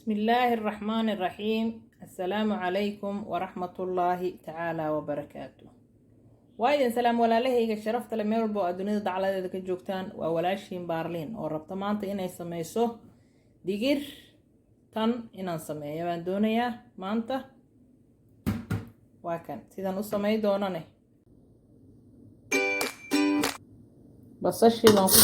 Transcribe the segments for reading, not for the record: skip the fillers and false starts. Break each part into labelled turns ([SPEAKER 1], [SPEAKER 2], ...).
[SPEAKER 1] بسم الله الرحمن الرحيم. السلام عليكم ورحمة الله تعالى وبركاته. وايدن سلام walaalahayga sharafta leh meel walba oo adduunyada dacaladeeda ka joogtaan waa walaashiin Baarliin oo rabta maanta inay sameyso digir tan inaan sameeyo baan doonayaa maanta waa kan sidaan u sameey doonane basashii baan ku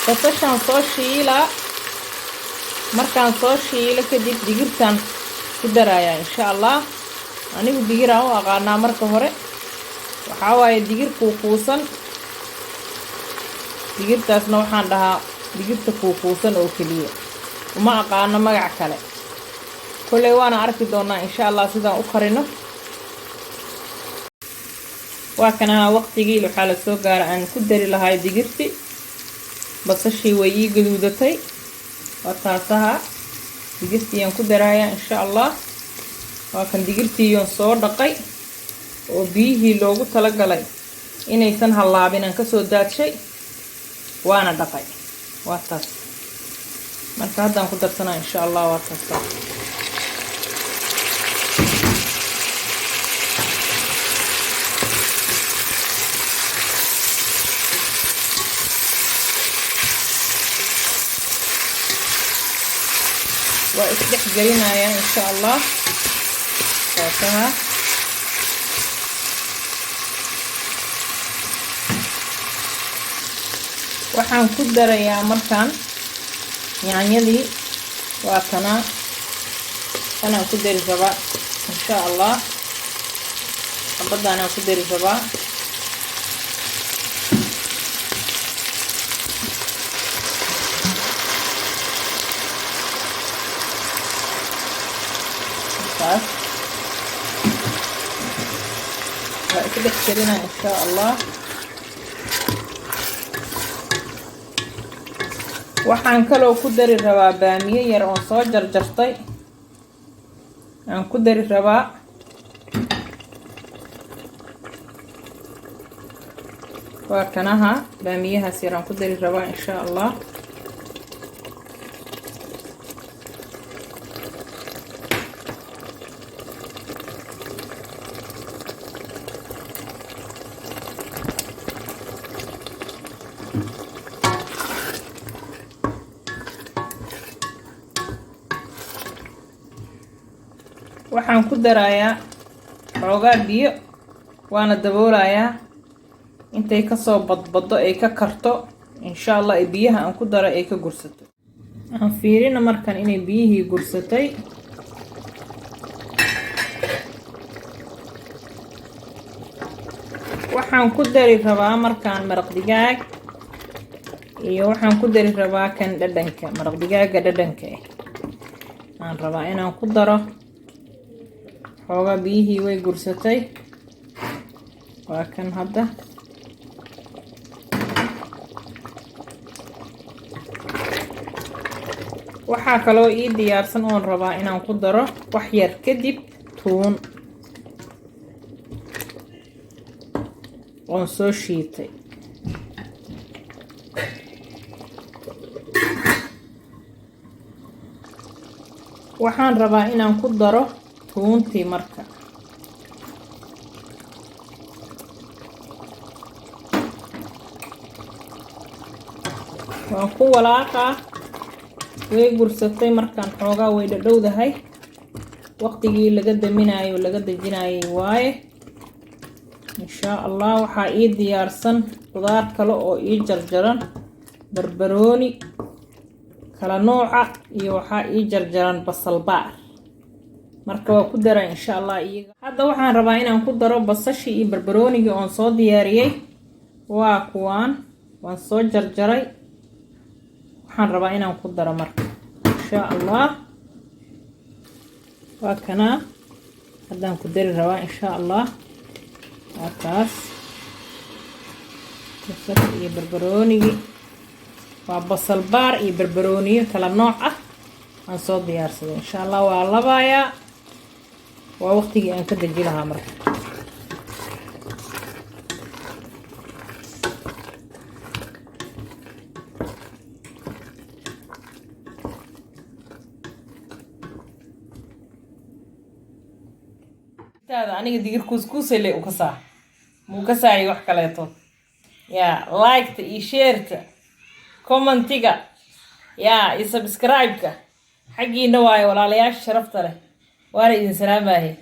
[SPEAKER 1] basashan soo shiila markaan soo shiilo kadib digirtan ku darayaa insha Allah. anigu digiraan u aqaanaa marka hore waxaa waaye digir kuukuusan, digirtaasna waxaan dhahaa digirta kuukuusan oo keliya uma aqaano magac kale. kolley waana arki doonaa insha Allah sidaan u karino. waa kana waqtigii waxaa la soo gaaray aan ku dari lahaa digirti. basashii way ii gaduudatay waa taasaha digirtii aan ku darayaa insha Allah. waa kan digirtii aan soo dhaqay oo biyihii loogu talagalay inaysan halaabin aan ka soo daadshay waana dhaqay waa taas. marka haddaan ku darsanaa insha Allah waa taas. وإسدح جرينا إن شاء الله صوتها. waxaan ku darayaa markaan yaanyadii waa kana anaan ku dari rabaa insha Allah. xabadaan ku dari rabaa وأكدح كرينا إن شاء الله. waxaan kaloo ku dari rabaa baamiye yar oo soo jarjartay aan ku dari rabaa. waa kanaha baamiyahaas yar aan ku dari rabaa insha Allah. waxaan ku darayaa xoogaa biyo waana daboolayaa intay ka soo badbado ay ka karto insha Allah. biyaha aan ku daro ay ka gursato aan fiirina markan inay biyihii gursatay. waxaan ku dari rabaa markaan maraq digaag iyo waxaan ku dari rabaa kan dhadhanka maraq digaaga dhadhanka aan rabaa inaan ku daro. xoogaa biyihii way gursatay waa kan hadda. waxaa kaloo ii diyaarsan oon rabaa inaan ku daro wax yar kadib tuun oon soo shiitay. waxaan rabaa inaan ku daro tuuntii marka waan ku walaaqaa. way gursatay markaan xoogaa way dhadhowdahay waqtigii laga daminayo laga dajinayay waaye insha Allah. waxaa ii diyaarsan qudaar kale oo ii jarjaran barbarooni kala nooca iyo waxaa ii jarjaran basal baar. marka waa ku daraa insha Allah iyaga. hadda waxaan rabaa inaan ku daro basashii iyo barbaroonigii oon soo diyaariyay waa kuwaan waan soo jarjaray. waxaan rabaa inaan ku daro marka insha Allah. waa kana haddaan ku dari rabaa insha Allah. waa taas basashii iyo barbaroonigii وبصل بار إي بربرونية كلا نوع هنصود ديار سيدي إن شاء الله والله بايا ووقتي أن كده جيلها مرة هذا أنا قد يقول كوسكوس اللي وكسا مو كساعي وحكاليتو يا لايكت إي شيرت كومنتيكا يا سبسكرايبك حقي نواي ولا لياش شرفت له وارد سلام باهي